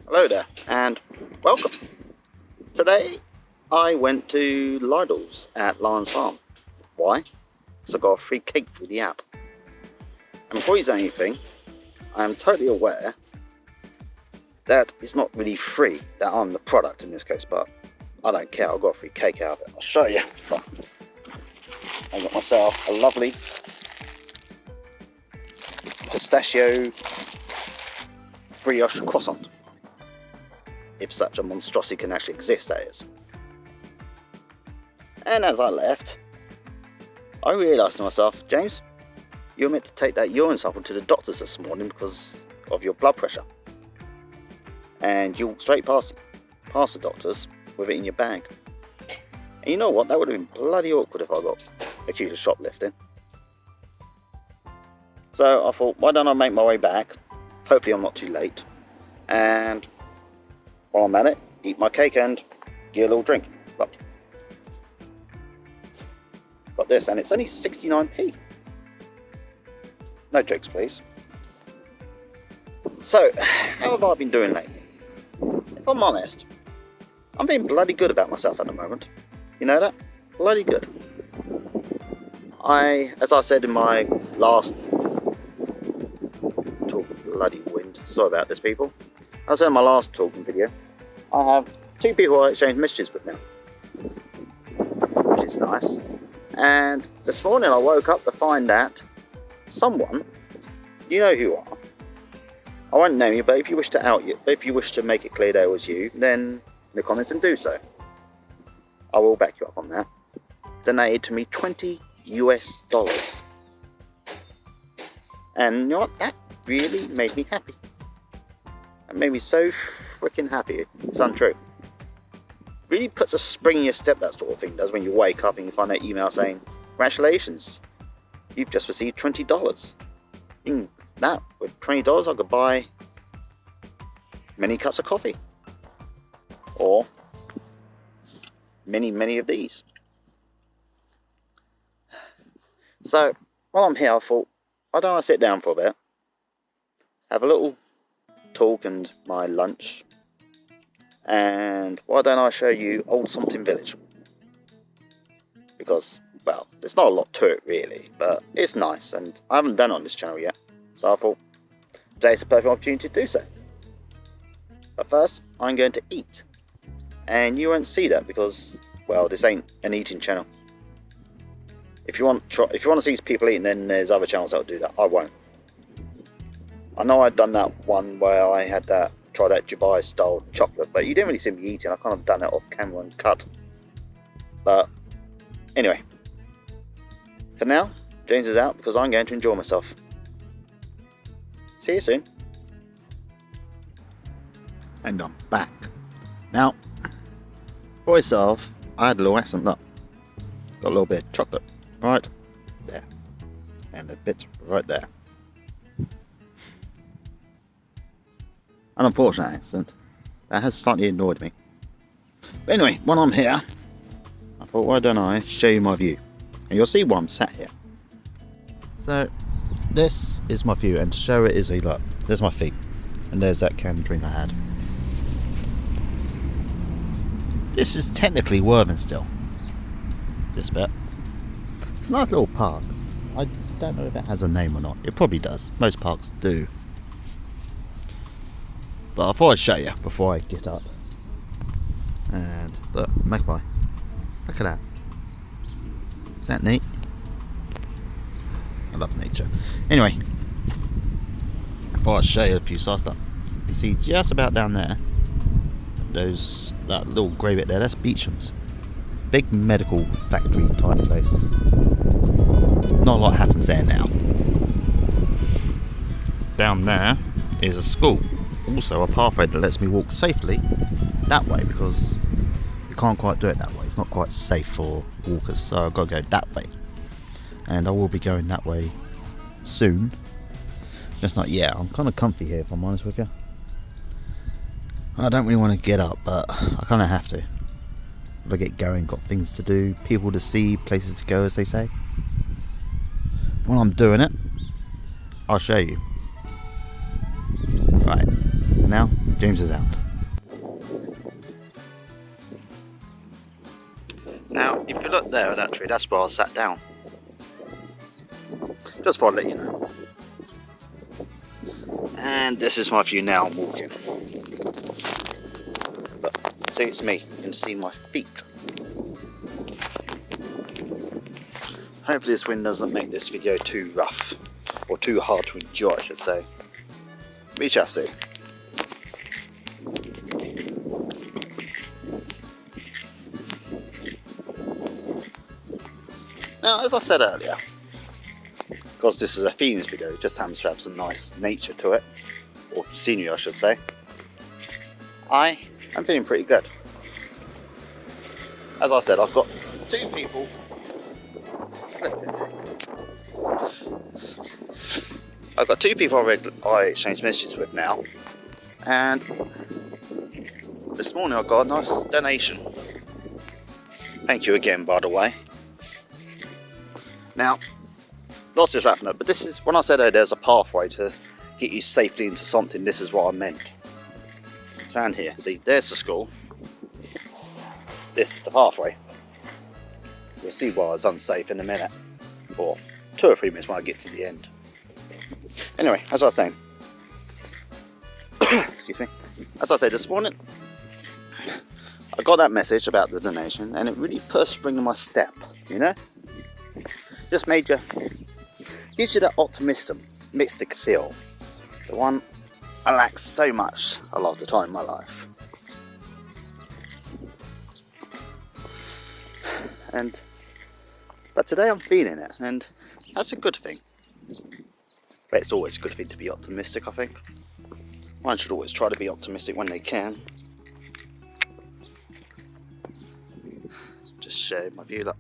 Hello there and welcome. Today I went to Lidl's at Lyons Farm. Why? Because I got a free cake through the app. And before you say anything, I am totally aware that it's not really free, that I'm the product in this case, but I don't care, I got a free cake out of it. I'll show you. I got myself a lovely pistachio brioche croissant. If such a monstrosity can actually exist, that is. And as I left, I realised to myself, James, you're meant to take that urine sample to the doctors this morning because of your blood pressure. And you walked straight past the doctors with it in your bag. And you know what, that would have been bloody awkward if I got accused of shoplifting. So I thought, why don't I make my way back? Hopefully I'm not too late. And while I'm at it, eat my cake and get a little drink. Look. Got this, and it's only 69p. No jokes, please. So, how have I been doing lately? If I'm honest, I'm being bloody good about myself at the moment. You know that? Bloody good. As I said in my last talk, bloody wind. Sorry about this, people. As I said in my last talking video, I have two people I exchange messages with now, which is nice. And this morning I woke up to find that someone, you know who you are, I won't name you, but if you wish to out you, if you wish to make it clear that it was you, then in the comments and do so. I will back you up on that. Donated to me $20 US. And you know what? That really made me happy. That made me so freaking happy. It's untrue. Really puts a spring in your step, that sort of thing does, when you wake up and you find that email saying, congratulations, you've just received $20. That, with $20 I could buy many cups of coffee. Or many of these. So, while I'm here I thought, why don't I sit down for a bit, have a little talk and my lunch, and why don't I show you old Sompting village? Because, well, there's not a lot to it really, but it's nice, and I haven't done it on this channel yet, so I thought today's a perfect opportunity to do so. But first, I'm going to eat, and you won't see that because, well, this ain't an eating channel. If you want to see people eating, then there's other channels that'll do that. I won't. I know I'd done that one where I had tried that Dubai style chocolate, but you didn't really see me eating. I kind of done it off camera and cut. But anyway, for now, James is out because I'm going to enjoy myself. See you soon. And I'm back. Now, for myself, I had a little accent. Look, got a little bit of chocolate right there, and a bit right there. An unfortunate accent that has slightly annoyed me. But anyway, when I'm here, I thought, why don't I show you my view? And you'll see why I'm sat here. So, this is my view, and to show it is, look, there's my feet, and there's that canned drink I had. This is technically Worthing still, this bit. It's a nice little park. I don't know if it has a name or not. It probably does. Most parks do. But I thought I'd show you before I get up. And look, magpie. Look at that. Is that neat? I love nature. Anyway, I thought I'd show you a few size stuff. You see just about down there, that little grey bit there, that's Beecham's. Big medical factory type place. Not a lot happens there now. Down there is a school. Also a pathway that lets me walk safely that way, because you can't quite do it that way. It's not quite safe for walkers, so I've got to go that way. And I will be going that way soon. Just not yet. I'm kind of comfy here, if I'm honest with you. I don't really want to get up, but I kind of have to. If I get going, got things to do, people to see, places to go, as they say. When I'm doing it, I'll show you. Right, and now James is out. Now, if you look there at that tree, that's where I sat down. Just thought I'd let you know. And this is my view now. I'm walking. But see, it's me. You can see my feet. Hopefully this wind doesn't make this video too rough. Or too hard to enjoy, I should say. We shall see. Now, as I said earlier, because this is a feelings video, it just happens to have some nice nature to it, or scenery I should say, I am feeling pretty good. As I said, I've got two people, I exchange messages with now, and this morning I got a nice donation. Thank you again, by the way. Now, not just wrapping up, but this is, when I said there's a pathway to get you safely into something, this is what I meant. Down here, see, there's the school. This is the pathway. You'll see why I was unsafe in a minute, or 2 or 3 minutes when I get to the end. Anyway, as I was saying, excuse me, as I said this morning, I got that message about the donation, and it really put a spring in my step, you know? Just made you, gives you that optimistic feel, the one I lack so much a lot of the time in my life. But today I'm feeling it, and that's a good thing. But it's always a good thing to be optimistic, I think. One should always try to be optimistic when they can. Just share my view. Look,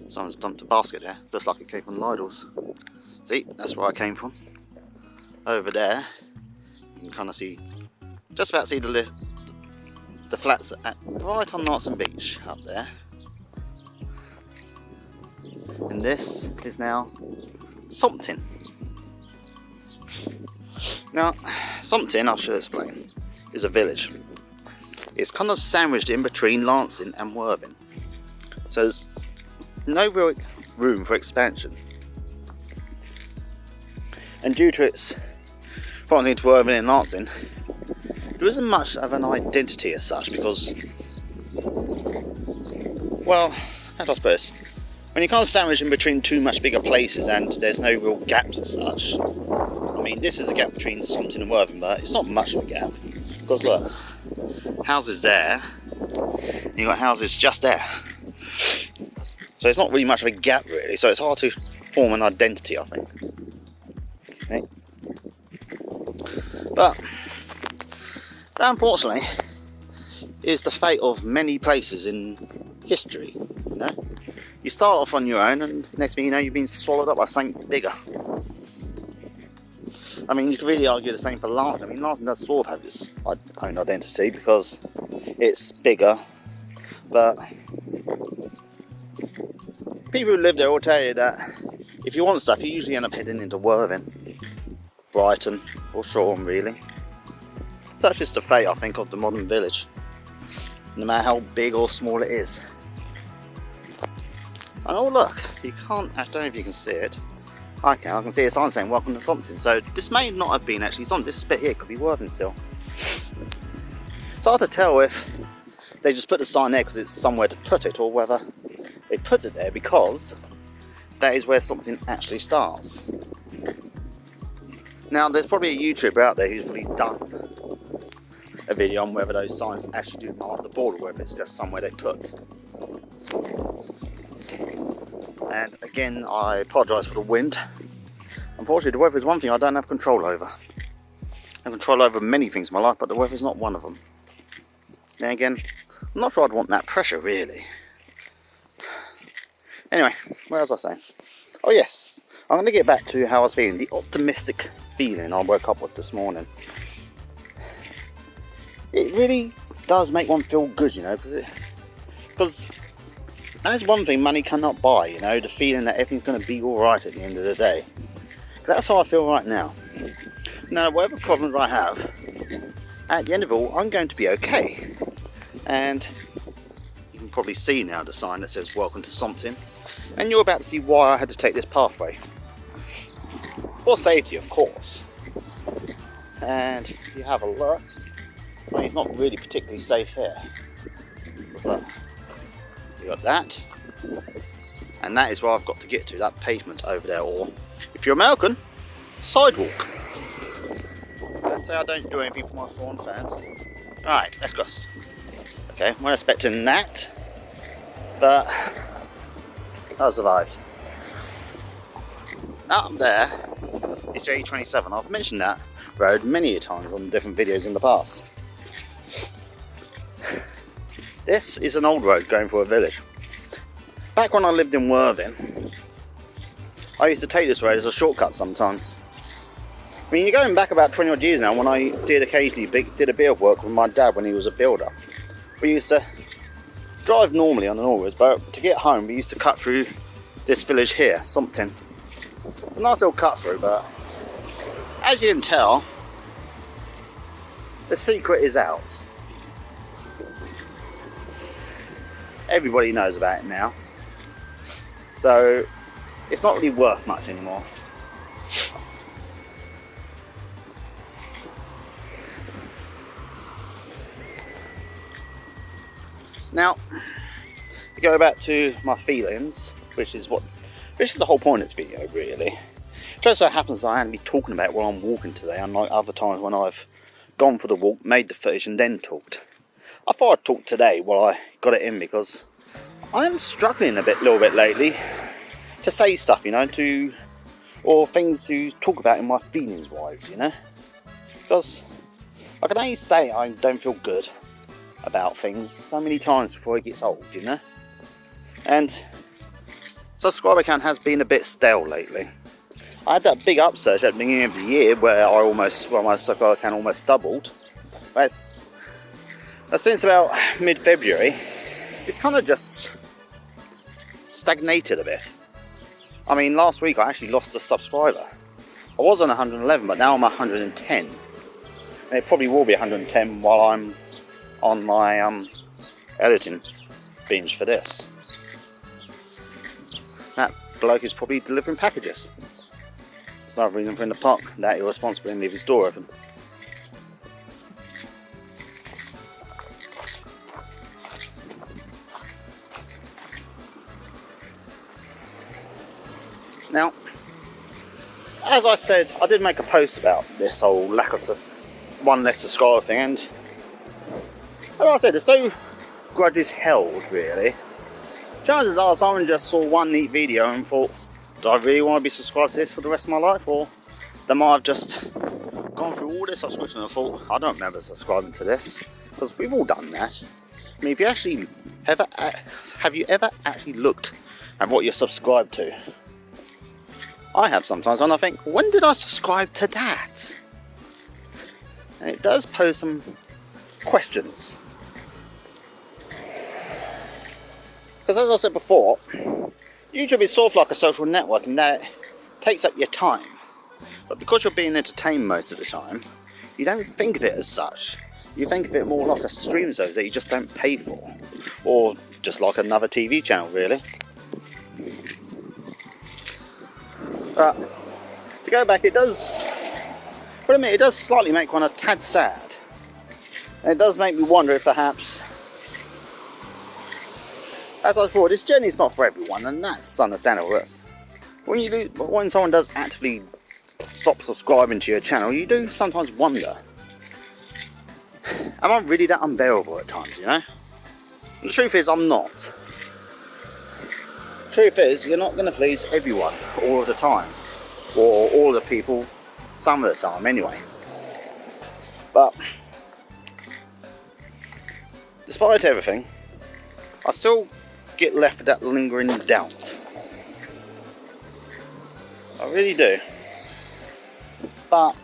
someone's dumped a basket there. Looks like it came from Lidl's. See, that's where I came from. Over there, you can kind of see, just about see the flats right on Narton Beach up there. And this is now Sompting. Now, Sompting, I should explain, is a village. It's kind of sandwiched in between Lancing and Worthing. So there's no real room for expansion. And due to its proximity to Worthing and Lancing, there isn't much of an identity as such because, well, how do I suppose? When you can't sandwich in between two much bigger places and there's no real gaps as such. I mean, this is a gap between Sompting and Worthing, but it's not much of a gap. Because look, houses there, and you've got houses just there. So it's not really much of a gap really, so it's hard to form an identity, I think. Okay. But that unfortunately is the fate of many places in history, you know. You start off on your own and next thing you know you've been swallowed up by something bigger. I mean, you could really argue the same for Lancing. I mean, Lancing does sort of have its own identity because it's bigger, but people who live there will tell you that if you want stuff, you usually end up heading into Worthing, Brighton, or Shoreham, really. That's just the fate, I think, of the modern village, no matter how big or small it is. And oh look, you can't, I don't know if you can see it. I can see a sign saying welcome to Sompting. So this may not have been actually Sompting. This bit here could be Worthing still. It's hard to tell if they just put the sign there because it's somewhere to put it, or whether they put it there because that is where Sompting actually starts. Now there's probably a YouTuber out there who's probably done a video on whether those signs actually do mark the border, or whether it's just somewhere they put. And again, I apologise for the wind. Unfortunately, the weather is one thing I don't have control over. I have control over many things in my life, but the weather is not one of them. Then again, I'm not sure I'd want that pressure, really. Anyway, where was I saying? Oh yes, I'm going to get back to how I was feeling. The optimistic feeling I woke up with this morning. It really does make one feel good, you know, because that's one thing money cannot buy, you know, the feeling that everything's going to be alright at the end of the day. Because that's how I feel right now. Now, whatever problems I have, at the end of it all, I'm going to be okay. And you can probably see now the sign that says welcome to Sompting, and you're about to see why I had to take this pathway. For safety, of course. And if you have a look, I mean, it's not really particularly safe here. What's that? You got that, and that is where I've got to get to, that pavement over there, or if you're American, sidewalk. Let's say I don't do anything for my foreign fans. Alright, let's go. Okay, we're expecting that, but I survived. Now I'm there, it's A27. I've mentioned that road many a times on different videos in the past. This is an old road going through a village. Back when I lived in Worthing, I used to take this road as a shortcut sometimes. I mean, you're going back about 20 odd years now, when I did occasionally did a bit of work with my dad when he was a builder. We used to drive normally on the north, but to get home we used to cut through this village here, Sompting. It's a nice little cut through, but as you can tell, the secret is out. Everybody knows about it now, so it's not really worth much anymore. Now, to go back to my feelings, which is the whole point of this video, really. Just so happens I hadn't been talking about while I'm walking today, unlike other times when I've gone for the walk, made the footage, and then talked. I thought I'd talk today while I got it in, because I'm struggling a little bit lately to say stuff, you know, or things to talk about in my feelings wise, you know, because I can only say I don't feel good about things so many times before it gets old, you know. And subscriber count has been a bit stale lately. I had that big upsurge at the beginning of the year where my subscriber count almost doubled. But since about mid-February, it's kind of just stagnated a bit. I mean, last week I actually lost a subscriber. I was on 111, but now I'm 110. And it probably will be 110 while I'm on my editing binge for this. That bloke is probably delivering packages. It's another reason for him to park that irresponsible and leave his door open. Now, as I said, I did make a post about this whole lack of one less subscriber thing, and as I said, there's no grudges held, really. Chances are someone just saw one neat video and thought, do I really want to be subscribed to this for the rest of my life? Or they might have just gone through all their subscriptions and thought, I don't remember subscribing to this, because we've all done that. I mean, have you ever actually looked at what you're subscribed to? I have sometimes, and I think, when did I subscribe to that? And it does pose some questions. Because as I said before, YouTube is sort of like a social network in that it takes up your time. But because you're being entertained most of the time, you don't think of it as such. You think of it more like a stream service that you just don't pay for. Or just like another TV channel, really. But to go back, it does slightly make one a tad sad. And it does make me wonder if perhaps, as I thought, this journey is not for everyone, and that's understandable. When someone does actively stop subscribing to your channel, you do sometimes wonder, am I really that unbearable at times, you know? And the truth is, I'm not. The truth is, you're not going to please everyone all of the time, or all the people some of the time anyway. But despite everything, I still get left with that lingering doubt. I really do. But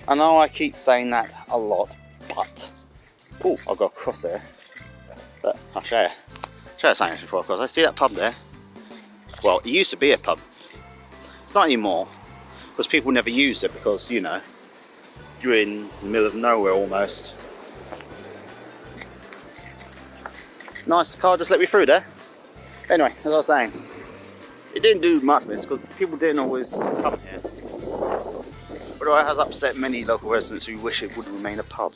I know I keep saying that a lot, but oh, I've got a cross there. But I'll show you something before I cross. I see that pub there. Well, it used to be a pub. It's not anymore, because people never use it, because, you know, you're in the middle of nowhere almost. Nice car just let me through there. Anyway, as I was saying, it didn't do much of this because people didn't always come here. But it has upset many local residents who wish it would remain a pub.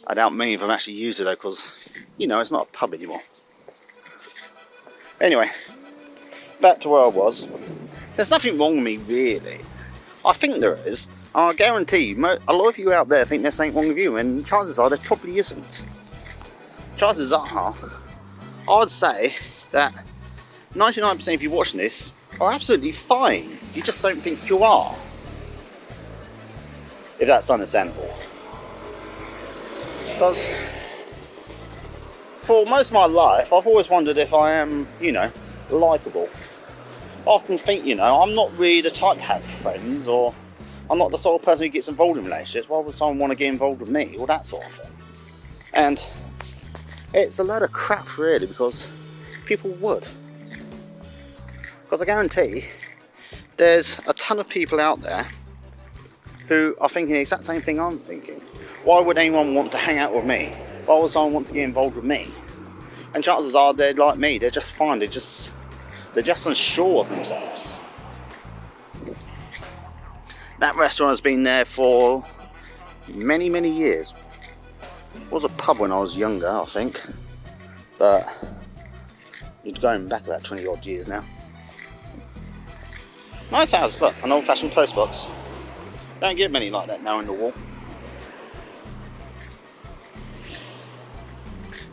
I doubt many of them actually use it though, because, you know, it's not a pub anymore. Anyway, back to where I was. There's nothing wrong with me, really. I think there is. And I guarantee you, a lot of you out there think there's something wrong with you, and chances are there probably isn't. Chances are, I would say that 99% of you watching this are absolutely fine. You just don't think you are. If that's understandable. Because for most of my life, I've always wondered if I am, you know, likeable. I often think, you know, I'm not really the type to have friends, or I'm not the sort of person who gets involved in relationships. Why would someone want to get involved with me, or that sort of thing? And it's a load of crap, really, because people would. Because I guarantee there's a ton of people out there who are thinking the exact same thing I'm thinking. Why would anyone want to hang out with me? Why would someone want to get involved with me? And chances are they're like me, they're just fine, they're just unsure of themselves. That restaurant has been there for many, many years. It was a pub when I was younger, I think. But you're going back about 20 odd years now. Nice house, look, an old fashioned post box. Don't get many like that now in the wall.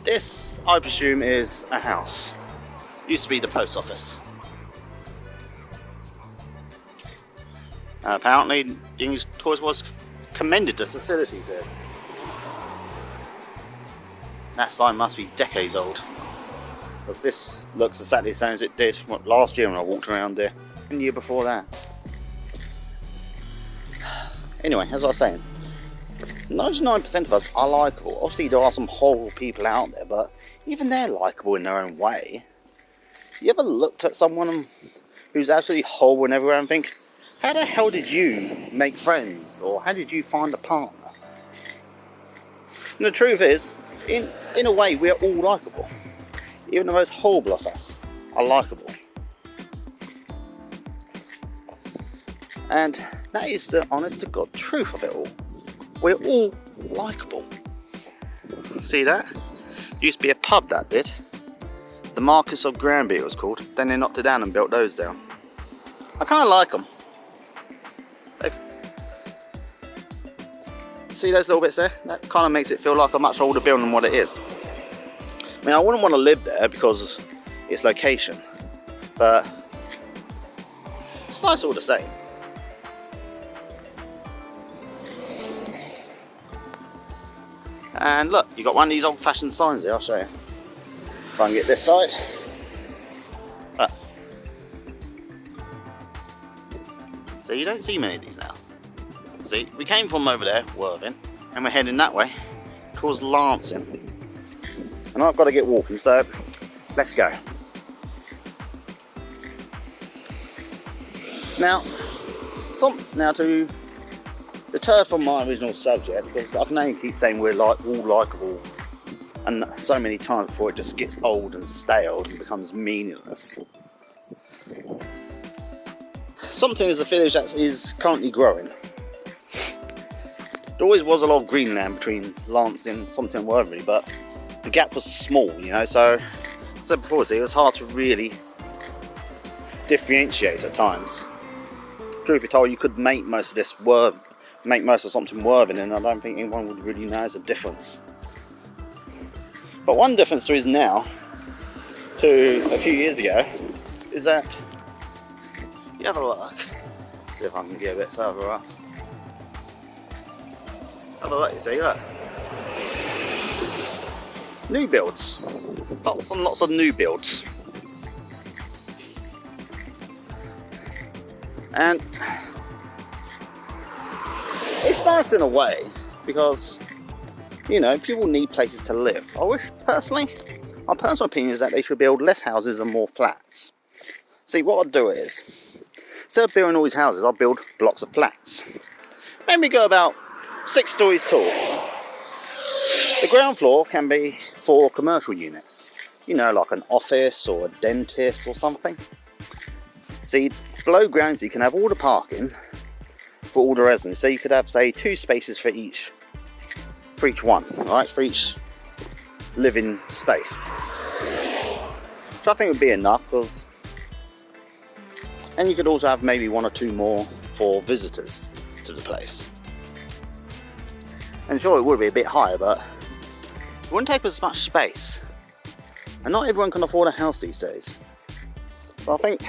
This, I presume, is a house. Used to be the post office. Apparently, the English Toys was commended the facilities there. That sign must be decades old. Because this looks exactly the same as it did last year when I walked around there, and the year before that. Anyway, as I was saying, 99% of us are likeable. Obviously there are some horrible people out there, but even they're likeable in their own way. You ever looked at someone who's absolutely horrible and everywhere and think, how the hell did you make friends? Or how did you find a partner? And the truth is, in a way, we're all likeable. Even the most horrible of us are likeable. And that is the honest to God truth of it all. We're all likeable. See that? Used to be a pub, that did. The Marquis of Granby it was called. Then they knocked it down and built those down. I kind of like them. See those little bits there? That kind of makes it feel like a much older building than what it is. I mean, I wouldn't want to live there because its location, but it's nice all the same. And look, you got one of these old-fashioned signs there. I'll show you. If I can get this side. Look. So you don't see many of these now. See, we came from over there, Worthing, and we're heading that way towards Lancing. And I've got to get walking, so let's go. Now to deter from my original subject, because I can only keep saying we're all likeable, and so many times before it just gets old and stale and becomes meaningless. Sompting is a village that is currently growing. There always was a lot of green land between Lancing, Sompting and Worthing, but the gap was small, you know, so as I said before, it was hard to really differentiate at times. Truth be told, you could make most of Sompting Worthing, and I don't think anyone would really know the difference. But one difference there is now to a few years ago is that you have a look. See if I can get a bit further up. Have a look, you see, look. New builds. Lots and lots of new builds. And it's nice in a way because, you know, people need places to live. I wish, personally, my personal opinion is that they should build less houses and more flats. See, what I'd do is, instead of building all these houses, I'll build blocks of flats. Maybe go about 6 stories tall. The ground floor can be for commercial units, you know, like an office or a dentist or something. See, below ground you can have all the parking for all the residents. So you could have, say, 2 spaces for each one, right? For each living space. Which I think would be enough, and you could also have maybe 1 or 2 more for visitors to the place. And sure, it would be a bit higher, but it wouldn't take as much space. And not everyone can afford a house these days. So I think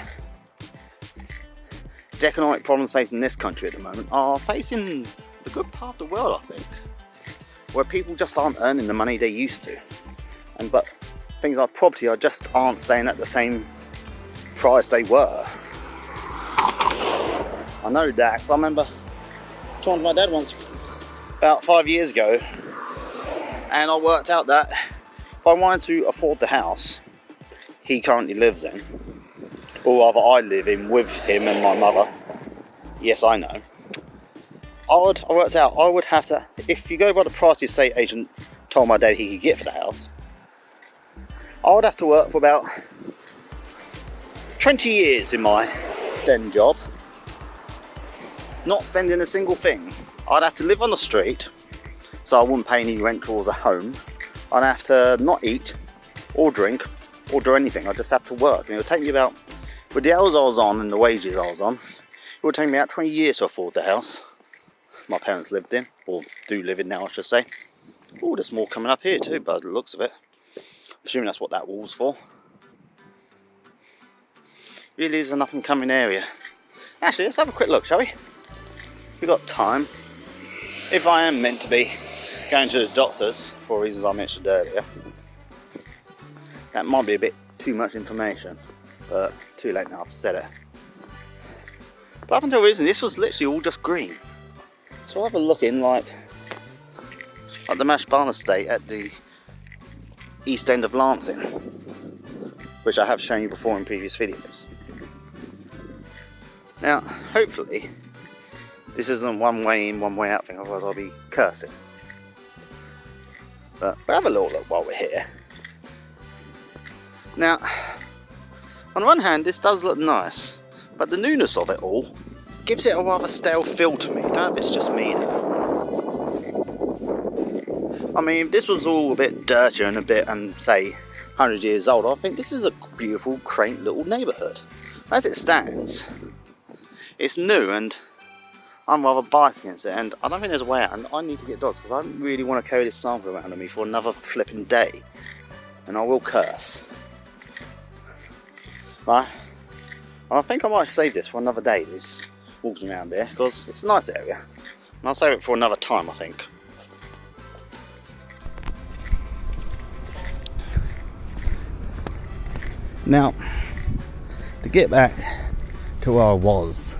the economic problems facing this country at the moment are facing a good part of the world, I think. Where people just aren't earning the money they used to. But things like property just aren't staying at the same price they were. I know that, because I remember talking to my dad once about 5 years ago, and I worked out that if I wanted to afford the house he currently lives in, or rather I live in with him and my mother, yes I know, I worked out I would have to, if you go by the price the estate agent told my dad he could get for the house, I would have to work for about 20 years in my then job, not spending a single thing. I'd have to live on the street, so I wouldn't pay any rent towards a home. I'd have to not eat or drink or do anything. I'd just have to work, and it would take me about, with the hours I was on and the wages I was on, it would take me about 20 years to afford the house my parents lived in, or do live in now I should say. Oh, there's more coming up here too by the looks of it. I'm assuming that's what that wall's for. Really is an up and coming area. Actually, let's have a quick look, shall we? We've got time. If I am meant to be going to the doctors, for reasons I mentioned earlier, that might be a bit too much information, but too late now, I've said it. But up until recently, this was literally all just green. So I'll have a look in like the Mash Barn estate at the east end of Lancing, which I have shown you before in previous videos. Now, hopefully, this isn't one way in, one way out thing, otherwise I'll be cursing. But we'll have a little look while we're here. Now, on one hand, this does look nice, but the newness of it all gives it a rather stale feel to me. I don't know if it's just me though. I mean, if this was all a bit dirtier and say 100 years old, I think this is a beautiful, quaint little neighbourhood. As it stands, it's new and I'm rather biased against it, and I don't think there's a way out, and I need to get dogs because I don't really want to carry this sample around with me for another flipping day, and I will curse. Right, I think I might save this for another day, this walking around there, because it's a nice area, and I'll save it for another time I think. Now, to get back to where I was,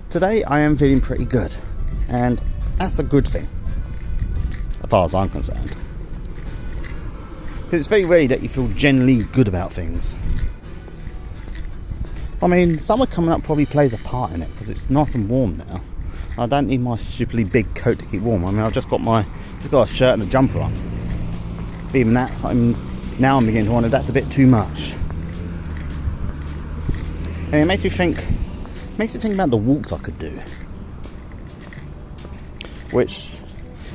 today I am feeling pretty good, and that's a good thing, as far as I'm concerned. Because it's very rare that you feel generally good about things. I mean, summer coming up probably plays a part in it, because it's nice and warm now. I don't need my stupidly big coat to keep warm. I mean, I've just got a shirt and a jumper on. But even that, now I'm beginning to wonder that's a bit too much. And it makes me think about the walks I could do, which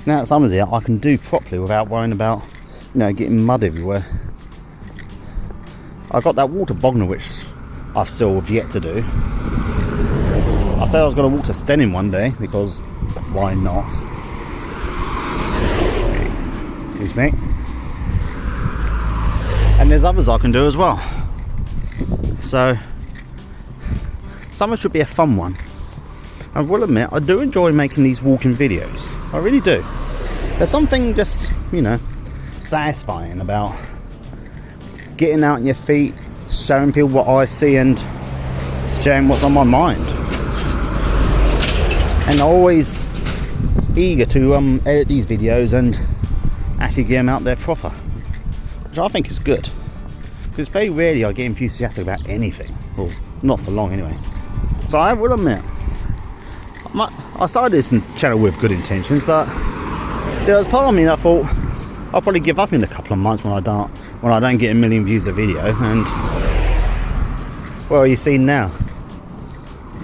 now that summer's here I can do properly without worrying about, you know, getting mud everywhere. I got that water Bognor which I've still have yet to do. I said I was going to walk to Stenning one day because why not? Excuse me. And there's others I can do as well. So summer should be a fun one. I will admit, I do enjoy making these walking videos. I really do. There's something just, you know, satisfying about getting out on your feet, showing people what I see and sharing what's on my mind. And always eager to edit these videos and actually get them out there proper, which I think is good. Because very rarely I get enthusiastic about anything, or not for long anyway. So I will admit, I started this channel with good intentions, but there was part of me that thought I'll probably give up in a couple of months when I don't get a million views a video. And well, you see now,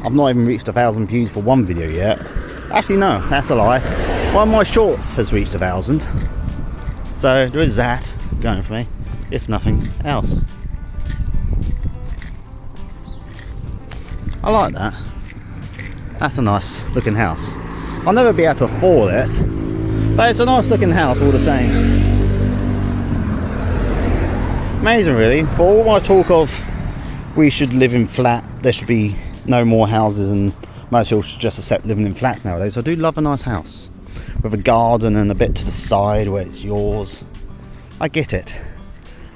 I've not even reached 1,000 views for one video yet. Actually, no, that's a lie. One of my shorts has reached 1,000, so there is that going for me, if nothing else. I like that. That's a nice looking house. I'll never be able to afford it, but it's a nice looking house all the same. Amazing really. For all my talk of we should live in flat, there should be no more houses and most people should just accept living in flats nowadays. I do love a nice house with a garden and a bit to the side where it's yours. I get it.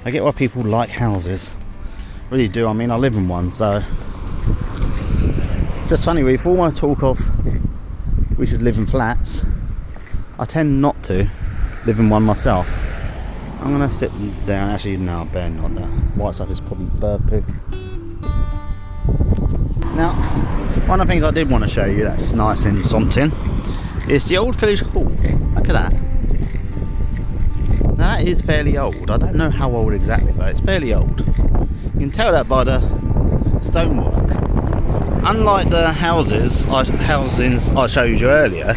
I get why people like houses. Really do. I mean, I live in one, so just funny, really, for all my talk of we should live in flats, I tend not to live in one myself. I'm gonna sit down. Actually, no, I better not. That white stuff is probably bird poo. Now, one of the things I did want to show you that's nice in Sompting is the old village hall. Look at that. Now, that is fairly old. I don't know how old exactly, but it's fairly old. You can tell that by the stonework. Unlike the housings I showed you earlier,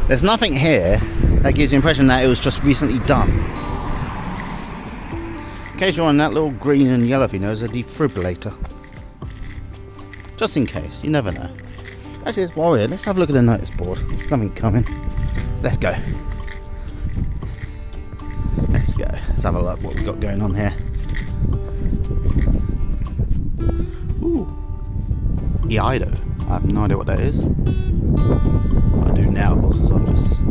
there's nothing here that gives the impression that it was just recently done. In case you're on that little green and yellow thing, there's a defibrillator. Just in case, you never know. Actually, it's while we're here, let's have a look at the notice board. Something coming. Let's go. Let's go. Let's have a look what we've got going on here. Ooh. Eido. I have no idea what that is. I do now, of course, as I'm just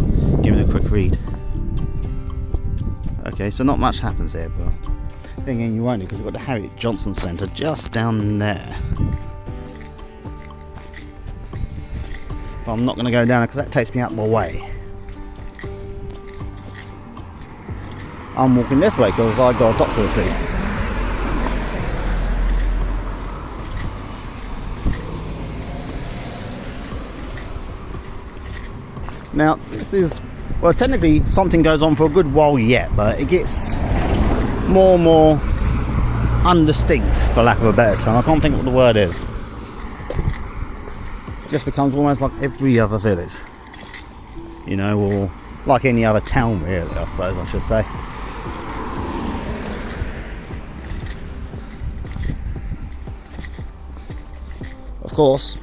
giving a quick read. Okay, so not much happens here, but thinking you won't, because we've got the Harriet Johnson Centre just down there. But I'm not going to go down because that takes me out of my way. I'm walking this way because I got a doctor to see. Now, this is, well, technically something goes on for a good while yet, but it gets more and more undistinct, for lack of a better term. I can't think what the word is. It just becomes almost like every other village, you know, or like any other town, really, I suppose I should say. Of course,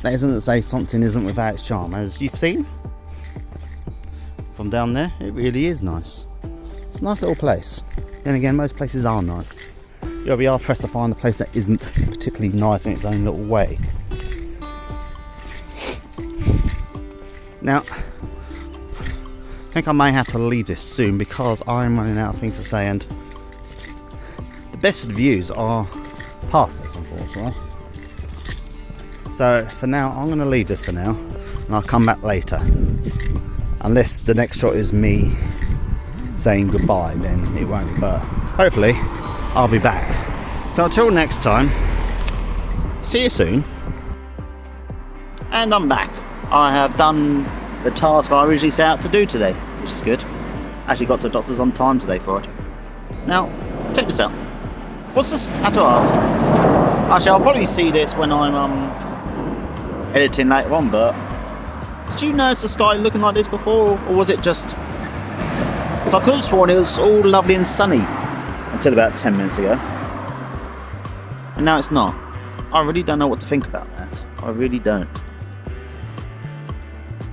that isn't to say something isn't without its charm. As you've seen from down there, it really is nice. It's a nice little place. Then again, most places are nice. You'll be hard pressed to find a place that isn't particularly nice in its own little way. Now, I think I may have to leave this soon because I'm running out of things to say, and the best of the views are past us, unfortunately. So for now, I'm going to leave this for now, and I'll come back later. Unless the next shot is me saying goodbye, then it won't be, but hopefully I'll be back. So until next time, see you soon. And I'm back. I have done the task I originally set out to do today, which is good. Actually got to the doctor's on time today for it. Now, check this out. What's this? I have to ask. Actually, I'll probably see this when I'm editing later on, but did you notice the sky looking like this before, or was it just... Because I could have sworn it was all lovely and sunny until about 10 minutes ago, and now it's not. I really don't know what to think about that. I really don't.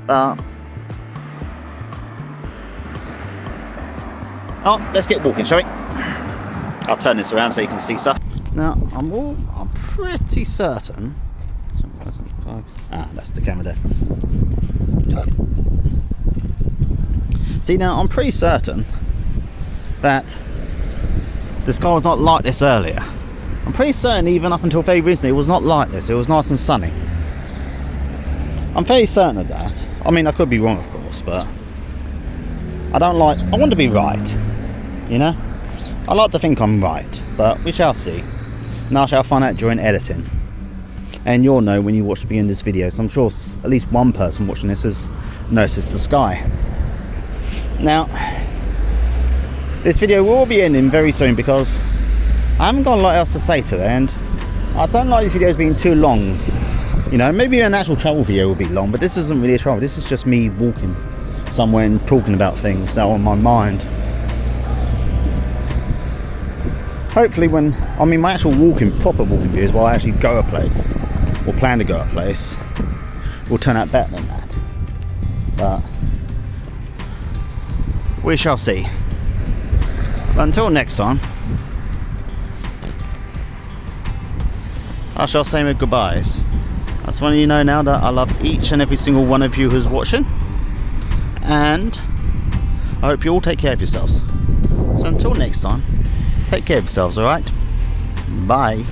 But oh, let's get walking, shall we? I'll turn this around so you can see stuff. Now, I'm pretty certain. Ah, that's the camera there. See, now I'm pretty certain that the sky was not like this earlier. I'm pretty certain even up until very recently it was not like this. It was nice and sunny. I'm fairly certain of that. I mean, I could be wrong, of course, but I want to be right, you know? I like to think I'm right, but we shall see. And I shall find out during editing. and you'll know when you watch the beginning of this video. So I'm sure at least one person watching this has noticed the sky. Now, this video will be ending very soon because I haven't got a lot else to say today, and I don't like these videos being too long. You know, maybe an actual travel video will be long, but this isn't really a travel. This is just me walking somewhere and talking about things that are on my mind. Hopefully my actual proper walking videos, while I actually go a place, or plan to go a place, will turn out better than that. But we shall see. But until next time, I shall say my goodbyes. I just want you to know now that I love each and every single one of you who's watching, and I hope you all take care of yourselves. So until next time, take care of yourselves, alright? Bye.